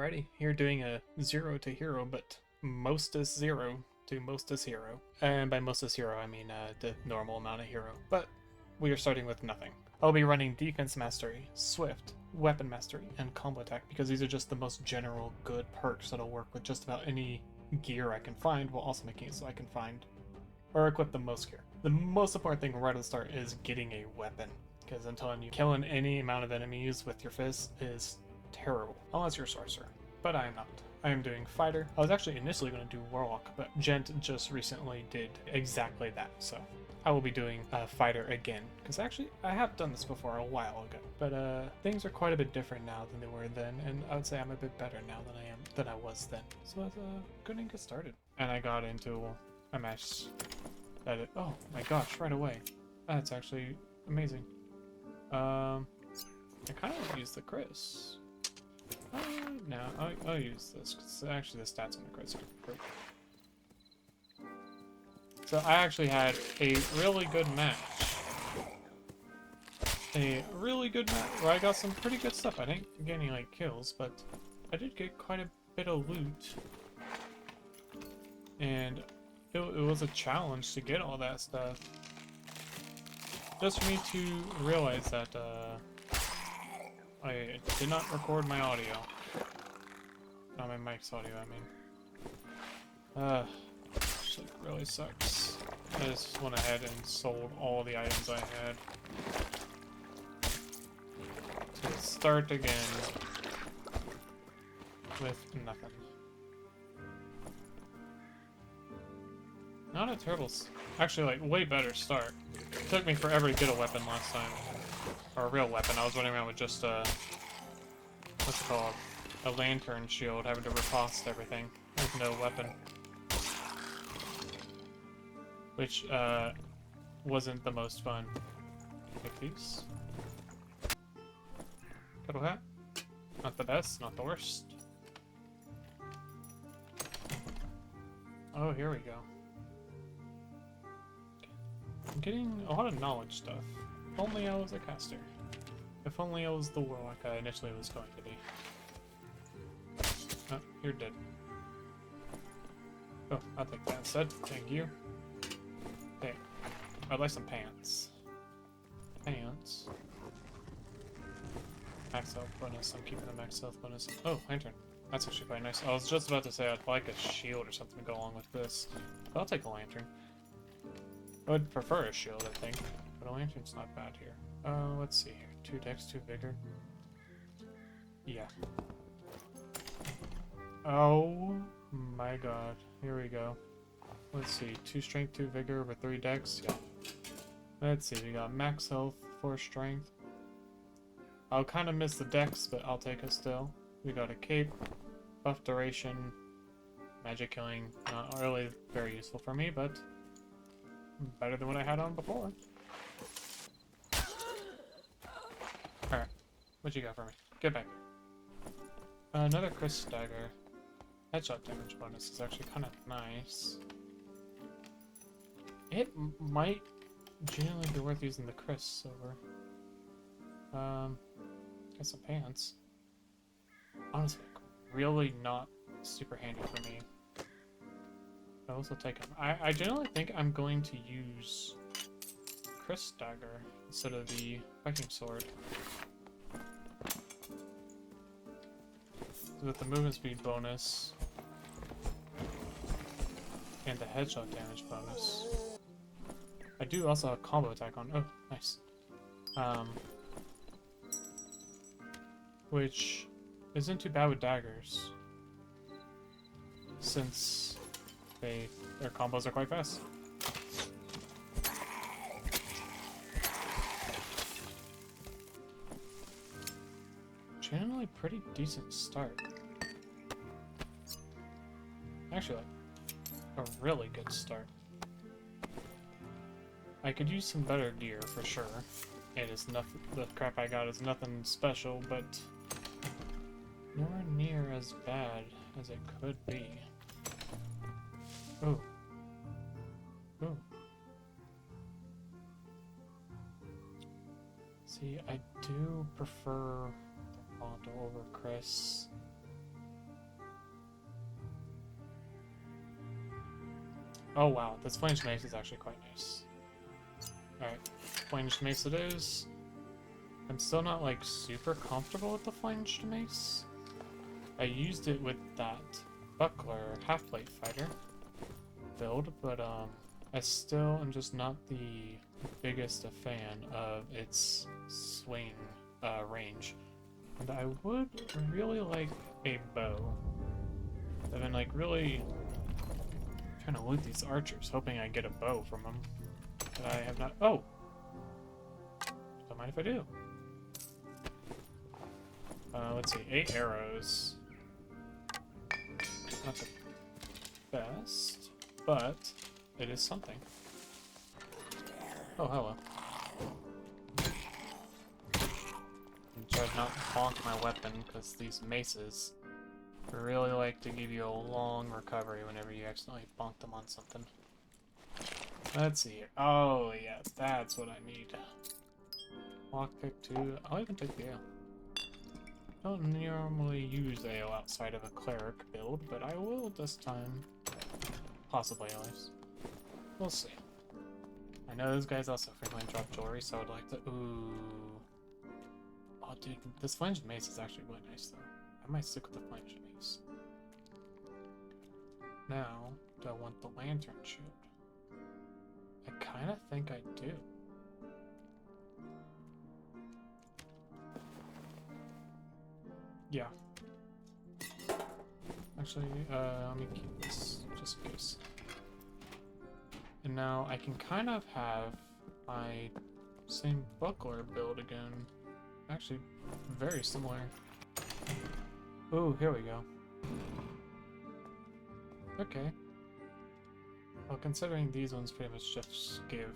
Alrighty, here doing a 0 to hero, but mostest 0 to mostest hero. And by mostest hero, I mean the normal amount of hero. But we are starting with nothing. I'll be running Defense Mastery, Swift, Weapon Mastery, and Combo Attack because these are just the most general good perks that'll work with just about any gear I can find, while also making it so I can find or equip the most gear. The most important thing right at the start is getting a weapon, because I'm telling you, killing any amount of enemies with your fist is terrible, unless you're a sorcerer. But I am not. I am doing fighter. I was actually initially going to do warlock, but Gent just recently did exactly that, so I will be doing fighter again, because actually I have done this before a while ago, but things are quite a bit different now than they were then, and I would say I'm a bit better now than I was then. So let's go ahead and get started. And I got into a match that oh my gosh, right away. That's actually amazing. I kind of use the Chris. No, I'll use this, because actually the stats on the Chris are pretty. So I actually had a really good match. A really good match where I got some pretty good stuff. I didn't get any like kills, but I did get quite a bit of loot. And it was a challenge to get all that stuff. Just for me to realize that I did not record my audio. Not my mic's audio, I mean. Shit really sucks. I just went ahead and sold all the items I had. To start again with nothing. Not a terrible... Actually, like, way better start. It took me forever to get a weapon last time. Or a real weapon. I was running around with just a... What's it called? A lantern shield, having to riposte everything with no weapon. Which, wasn't the most fun. Take these. Kettle hat. Not the best, not the worst. Oh, here we go. I'm getting a lot of knowledge stuff. If only I was a caster. If only I was the warlock I initially was going to be. Oh, you're dead. Oh, I'll take that instead. Thank you. Hey, I'd like some pants. Pants. Max health bonus. I'm keeping the max health bonus. Oh, lantern. That's actually quite nice. I was just about to say I'd like a shield or something to go along with this. But I'll take a lantern. I would prefer a shield, I think. But a lantern's not bad here. Let's see here. 2 dex, 2 vigor. Yeah. Oh my god. Here we go. Let's see. 2 strength, 2 vigor with 3 dex. Yeah. Let's see. We got max health, 4 strength. I'll kind of miss the dex, but I'll take it still. We got a cape, buff duration, magic killing. Not really very useful for me, but better than what I had on before. Alright. What you got for me? Get back. Another Chris dagger. Headshot damage bonus is actually kind of nice. It might genuinely be worth using the Chris over. Got some pants. Honestly, really not super handy for me. I'll also take them. I generally think I'm going to use Chris dagger instead of the Viking sword. With the movement speed bonus and the headshot damage bonus. I do also have combo attack on. Oh, nice. Which isn't too bad with daggers, since their combos are quite fast. Generally pretty decent start. Actually, like, a really good start. I could use some better gear for sure. It is nothing. The crap I got is nothing special, but nowhere near as bad as it could be. Oh. Oh. See, I do prefer Ronto over Chris. Oh wow, this flanged mace is actually quite nice. Alright, flanged mace it is. I'm still not like super comfortable with the flanged mace. I used it with that buckler half-plate fighter build, but I still am just not the biggest a fan of its swing range. And I would really like a bow. I've been like really trying to loot these archers, hoping I get a bow from them. But I have not. Oh! Don't mind if I do. Let's see, 8 arrows. Not the best, but it is something. Oh, hello. Try to not bonk my weapon, because these maces really like to give you a long recovery whenever you accidentally bonk them on something. Let's see here. Oh, yeah, that's what I need. Lockpick 2. I'll even take the ale. I don't normally use ale outside of a cleric build, but I will this time. Possibly, at least. We'll see. I know those guys also frequently drop jewelry, so I would like to. Ooh. Oh, dude, this flanged mace is actually really nice, though. I might stick with the flanged mace. Now, do I want the lantern shield? I kind of think I do. Yeah. Actually, let me keep this just in case. And now I can kind of have my same buckler build again. Actually, very similar. Ooh, here we go. Okay. Well, considering these ones pretty much just give...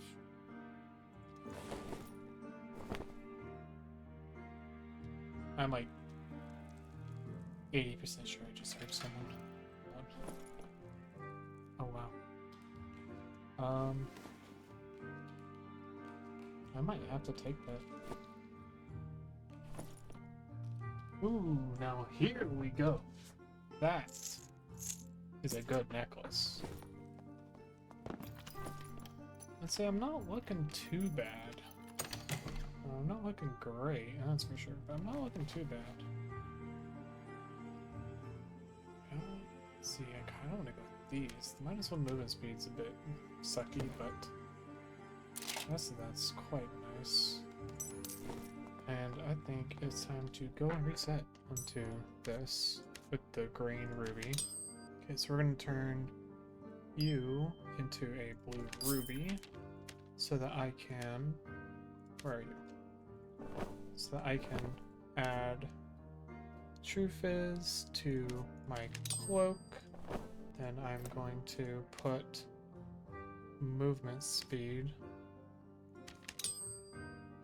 I'm like 80% sure I just heard someone. Oh wow. I might have to take that. Ooh, now here we go. That is a good necklace. Let's say I'm not looking too bad. Well, I'm not looking great, that's for sure, but I'm not looking too bad. Let's see, I kind of want to go with these. The -1 movement speed's a bit sucky, but the rest of that's quite nice. And I think it's time to go and reset onto this with the green ruby. Okay, so we're going to turn you into a blue ruby so that I can... Where are you? So that I can add True Fizz to my cloak. Then I'm going to put movement speed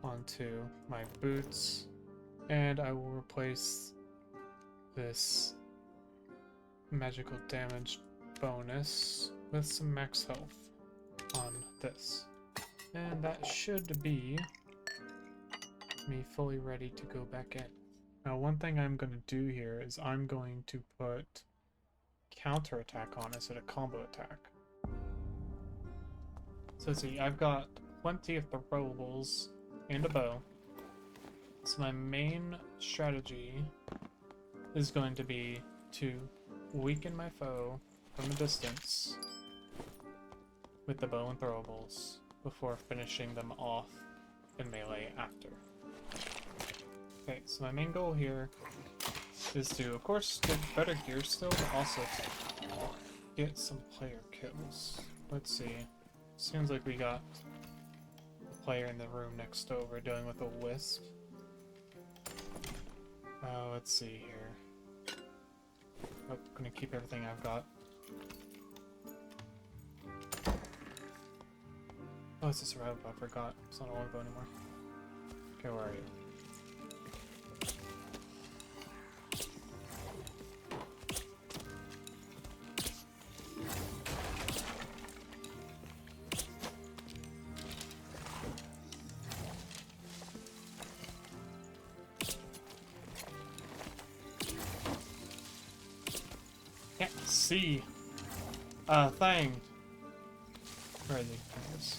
onto my boots, and I will replace this magical damage bonus with some max health on this. And that should be me fully ready to go back in. Now, one thing I'm going to do here is I'm going to put counterattack on instead of combo attack. So see, I've got plenty of throwables and a bow. So my main strategy is going to be to weaken my foe from a distance with the bow and throwables before finishing them off in melee after. Okay, so my main goal here is to, of course, get better gear still, but also to get some player kills. Let's see. Seems like we got a player in the room next over dealing with a wisp. Let's see here. I'm gonna keep everything I've got. Oh, it's a survival bow, I forgot. It's not a longbow anymore. Okay, where are you? Can't see a thing. Where is he? There he is.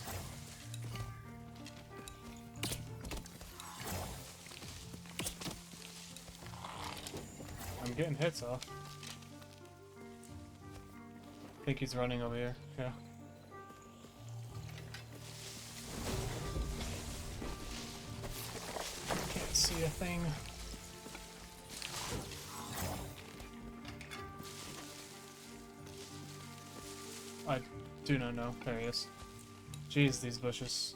I'm getting hits off. I think he's running over here. Yeah. Can't see a thing. I do not know. There he is. Jeez, these bushes.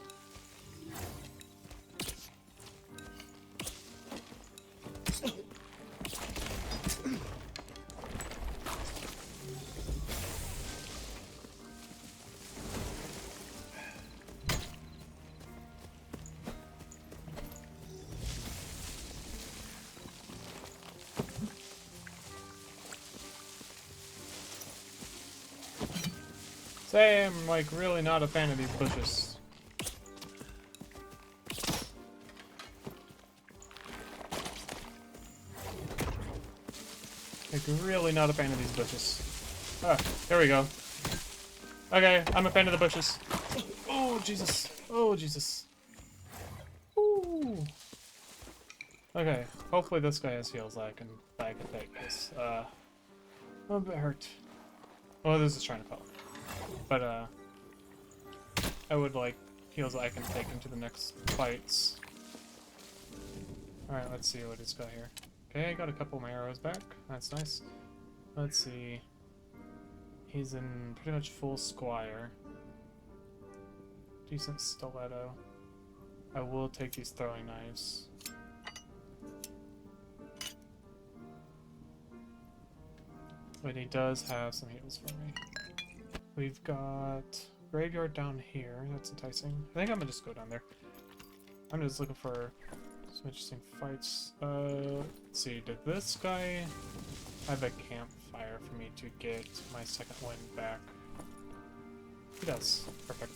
Say I'm like really not a fan of these bushes. Like really not a fan of these bushes. Ah, there we go. Okay, I'm a fan of the bushes. Oh Jesus! Oh Jesus! Ooh. Okay, hopefully this guy has heals that I can take this. I'm a bit hurt. Oh, this is trying to fall. But, I would like heals that I can take into the next fights. Alright, let's see what he's got here. Okay, I got a couple of my arrows back. That's nice. Let's see. He's in pretty much full squire. Decent stiletto. I will take these throwing knives. But he does have some heals for me. We've got graveyard down here. That's enticing. I think I'm gonna just go down there. I'm just looking for some interesting fights. Let's see. Did this guy have a campfire for me to get my second wind back? He does. Perfect.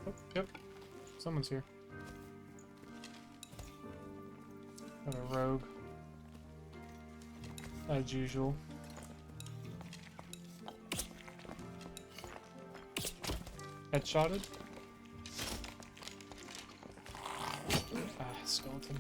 Oh, yep. Someone's here. Got a rogue. As usual. Headshotted. Ah, skeleton.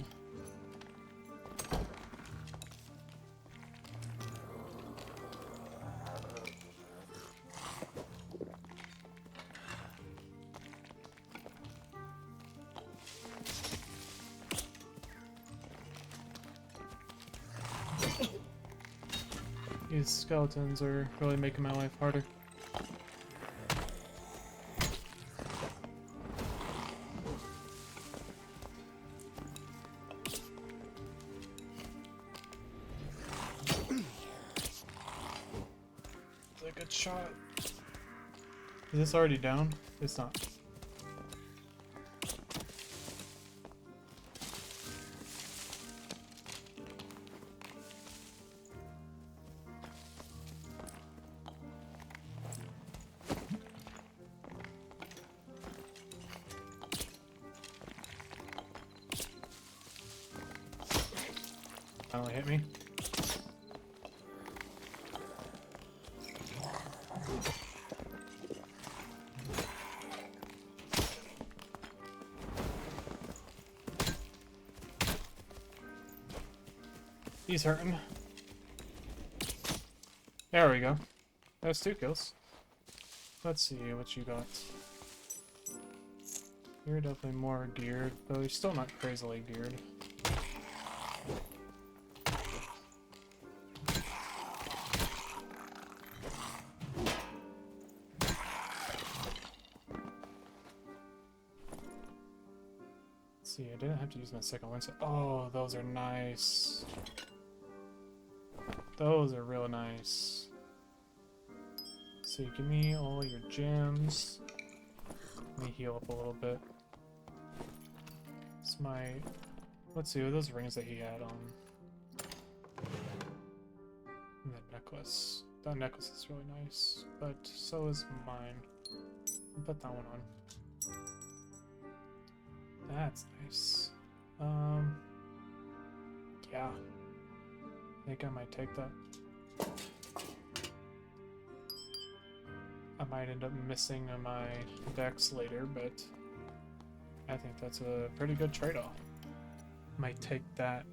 These skeletons are really making my life harder. Shot. Is this already down? It's not. Finally hit me. He's hurting. There we go. That's 2 kills. Let's see what you got. You're definitely more geared, though you're still not crazily geared. Let's see, I didn't have to use my second one. Oh, those are nice. Those are real nice. So give me all your gems. Let me heal up a little bit. It's my... Let's see, what those rings that he had on. And that necklace. That necklace is really nice, but so is mine. I'll put that one on. That's nice. Yeah. I think I might take that. might end up missing on my decks later, but I think that's a pretty good trade-off. Might take that,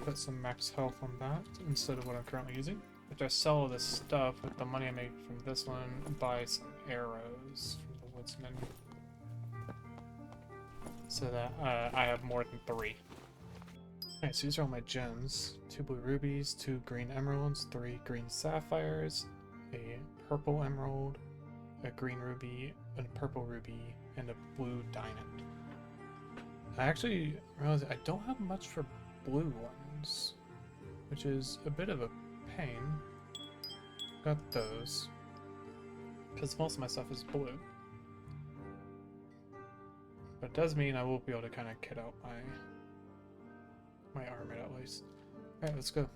put some max health on that instead of what I'm currently using. If I sell this stuff with the money I make from this one, buy some arrows from the woodsman, so that I have more than 3. Alright, so these are all my gems. 2 blue rubies, 2 green emeralds, 3 green sapphires, a purple emerald, a green ruby, a purple ruby, and a blue diamond. I actually realized I don't have much for blue ones, which is a bit of a pain. Got those, because most of my stuff is blue. But it does mean I will be able to kind of kit out my armor at least. Alright, let's go.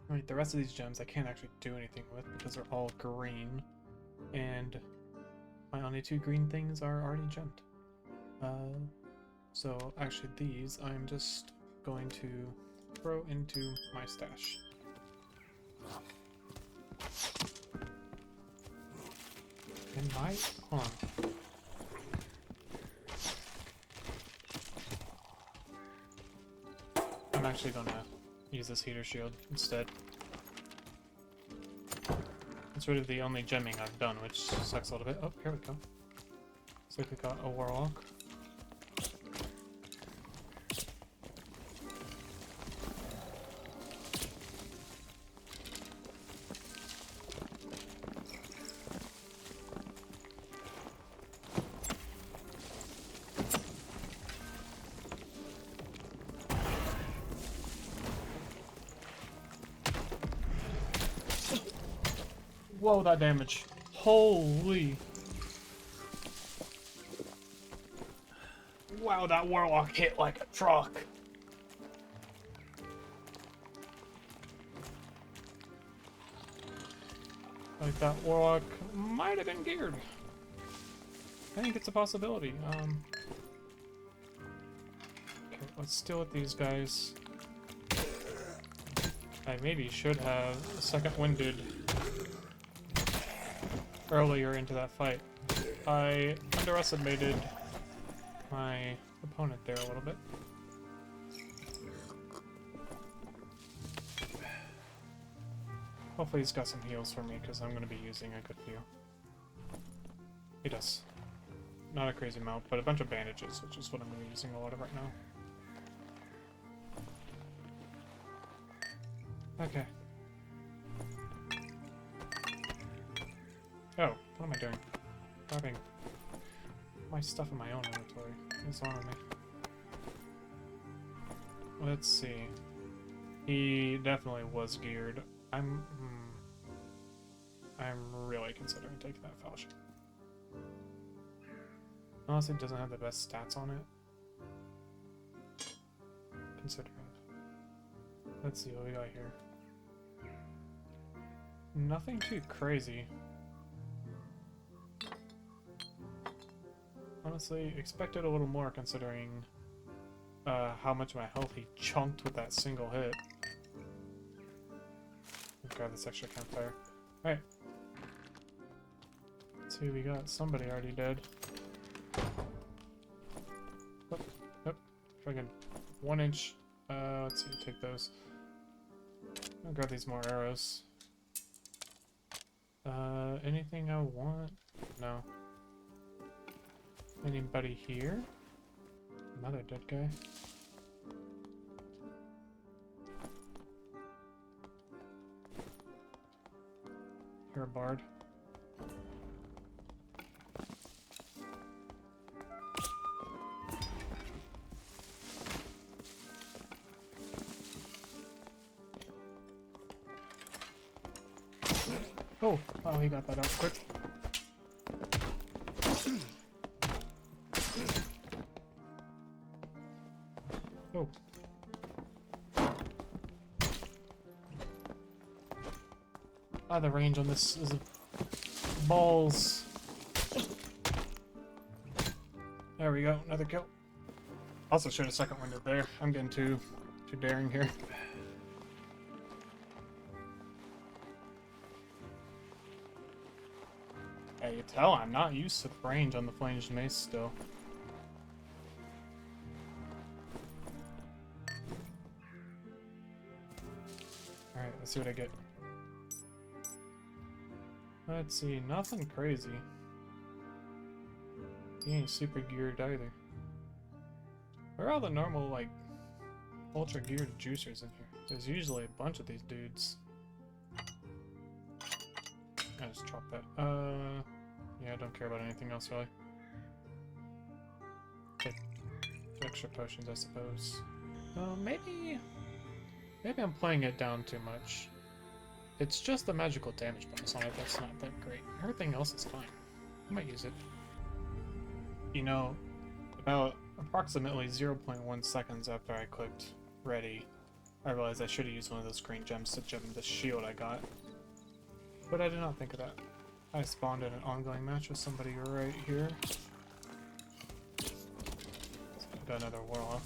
Alright, the rest of these gems I can't actually do anything with because they're all green, and my only 2 green things are already gemmed. So actually these I'm just going to throw into my stash. And hold on. I'm actually gonna use this heater shield instead. It's sort of the only gemming I've done, which sucks a little bit. Oh, here we go. So we got a warlock. Whoa, that damage. Holy. Wow, that warlock hit like a truck. Like that warlock might have been geared. I think it's a possibility. Okay, let's deal with these guys. I maybe should have second winded earlier into that fight. I underestimated my opponent there a little bit. Hopefully he's got some heals for me, because I'm going to be using a good few. He does. Not a crazy amount, but a bunch of bandages, which is what I'm going to be using a lot of right now. Okay. Oh, what am I doing? Grabbing my stuff in my own inventory. What's on me? Let's see. He definitely was geared. I'm really considering taking that fellowship. Honestly, it doesn't have the best stats on it. Consider it. Let's see what we got here. Nothing too crazy. Honestly, expected a little more considering how much of my health he chunked with that single hit. Grab this extra campfire. Alright. Let's see, we got somebody already dead. Oh, oh, fucking 1 inch. Let's see, take those. I'll grab these more arrows. Anything I want? No. Anybody here? Another dead guy. You're a bard. Oh, he got that out quick. Oh. Ah, the range on this is balls. There we go, another kill. Also should have second window there. I'm getting too daring here. Yeah, you tell I'm not used to the range on the flanged mace still. Alright, let's see what I get. Let's see, nothing crazy. He ain't super geared either. Where are all the normal, like, ultra geared juicers in here? There's usually a bunch of these dudes. I just dropped that. Yeah, I don't care about anything else really. Take extra potions, I suppose. Maybe I'm playing it down too much. It's just the magical damage bonus on it that's not that great. Everything else is fine. I might use it. You know, about approximately 0.1 seconds after I clicked ready, I realized I should have used one of those green gems to gem the shield I got. But I did not think of that. I spawned in an ongoing match with somebody right here. So I've got another warlock.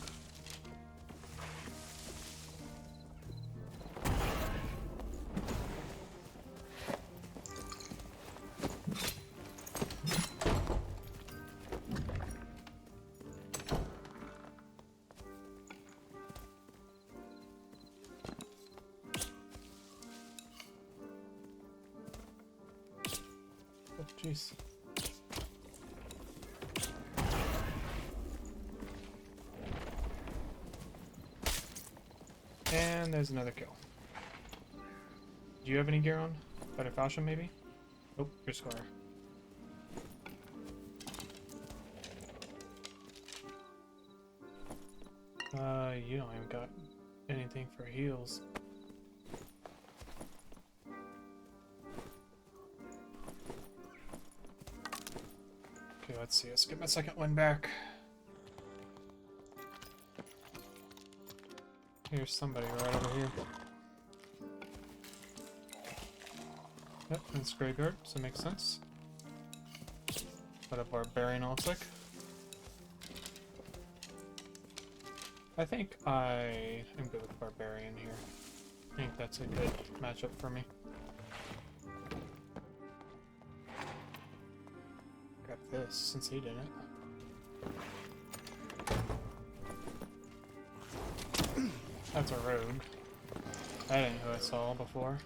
Jeez. And there's another kill. Do you have any gear on? Better fashion, maybe? Oh, you're Squire. You don't even got anything for heals. Okay, let's see. Let's get my second one back. Here's somebody right over here. Yep, it's graveyard, so it makes sense. What a barbarian looks like. I think I am good with barbarian here. I think that's a good matchup for me. Grab this since he didn't. That's a rogue. That ain't who I saw before.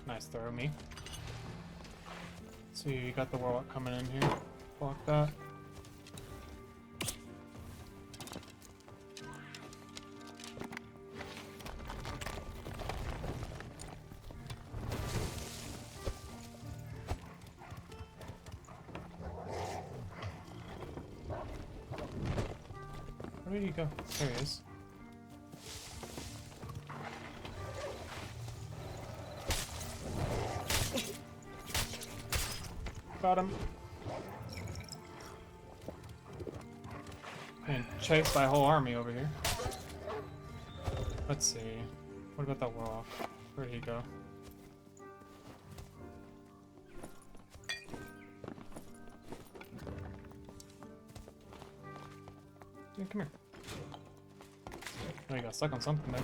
Nice throw, me. So you got the warlock coming in here. Block that. Where did he go? There he is. Got him. And chased by a whole army over here. Let's see. What about that warlock? Where did he go? Yeah, come here. Oh, you got stuck on something there.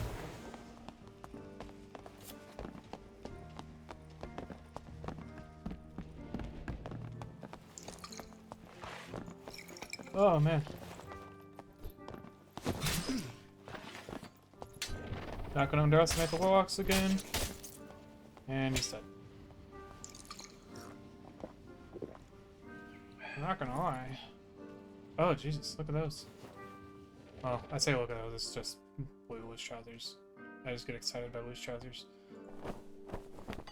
Oh man. Not gonna underestimate the warlocks again. And he's dead. I'm not gonna lie. Oh Jesus, look at those. Well, I say look at those, it's just blue loose trousers. I just get excited by loose trousers. I'm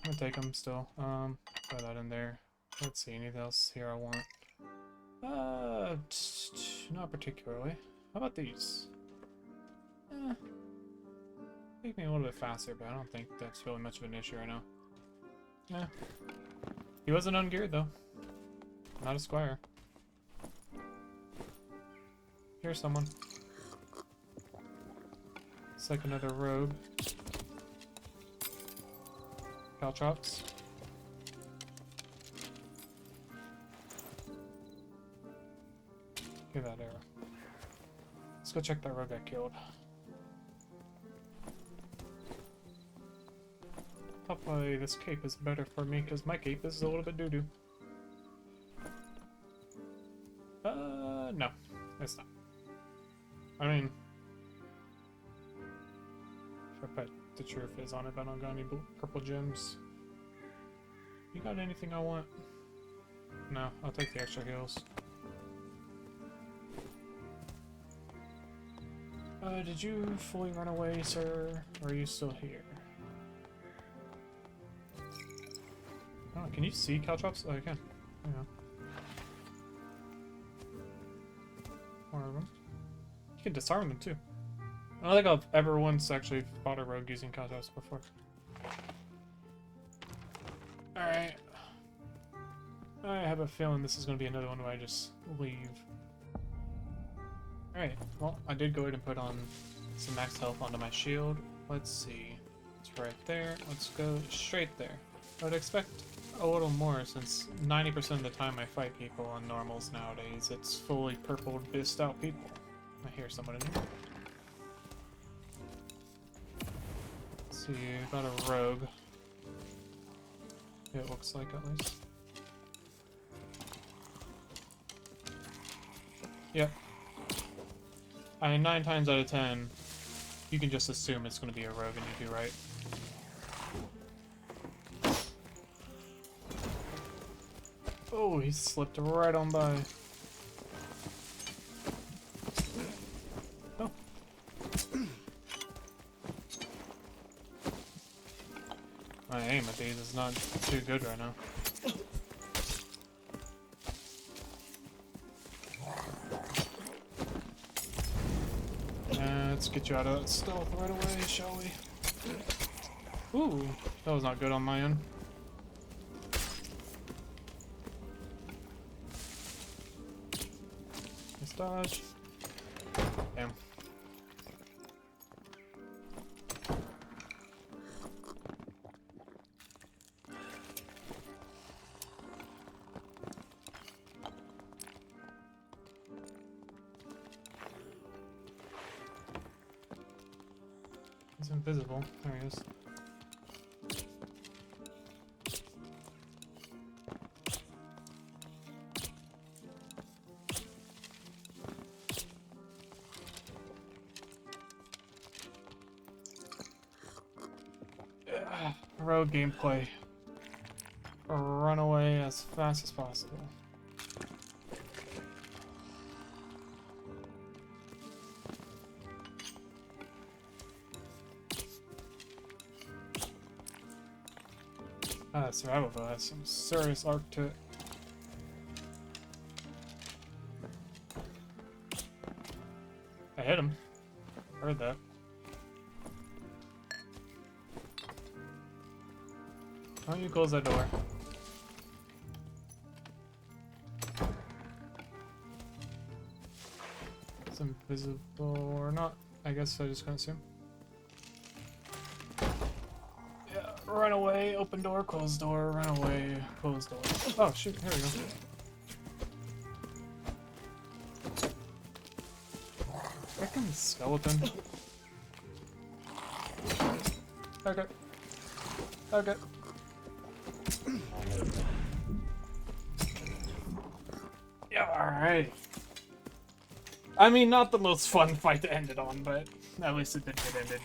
gonna take them still. Throw that in there. Let's see, anything else here I want? Not particularly. How about these? Make me a little bit faster, but I don't think that's really much of an issue right now. Yeah. He wasn't ungeared though. Not a squire. Here's someone. It's like another rogue. Caltrops. Give that arrow. Let's go check that rogue I killed. Hopefully this cape is better for me, because my cape is a little bit doo-doo. No. It's not. I mean... if I put the true fizz on it, I don't got any purple gems. You got anything I want? No, I'll take the extra heals. Did you fully run away, sir? Or are you still here? Oh, can you see caltrops? Oh, you can. Yeah. One of them. You can disarm them too. I don't think I've ever once actually fought a rogue using caltrops before. Alright. I have a feeling this is going to be another one where I just leave. Alright, well, I did go ahead and put on some max health onto my shield. Let's see. It's right there. Let's go straight there. I would expect a little more since 90% of the time I fight people on normals nowadays, it's fully purple, bissed out people. I hear someone in here. Let's see, got a rogue. It looks like, at least. Yep. I mean, 9 times out of 10, you can just assume it's going to be a rogue and you'd be right. Oh, he slipped right on by. Oh. My aim at these is not too good right now. Let's get you out of that stealth right away, shall we? Ooh, that was not good on my end. Nice dodge. Damn. He's invisible. There he is. Road gameplay. Run away as fast as possible. Survival though has some serious arc to it. I hit him. Heard that. Why don't you close that door? It's invisible or not. I guess I just can't see him. Yeah, run away, open door, close door, run away, close door. Oh shoot, here we go. Frickin' skeleton. Okay. Okay. Yeah, alright. I mean, not the most fun fight to end it on, but at least it did get ended.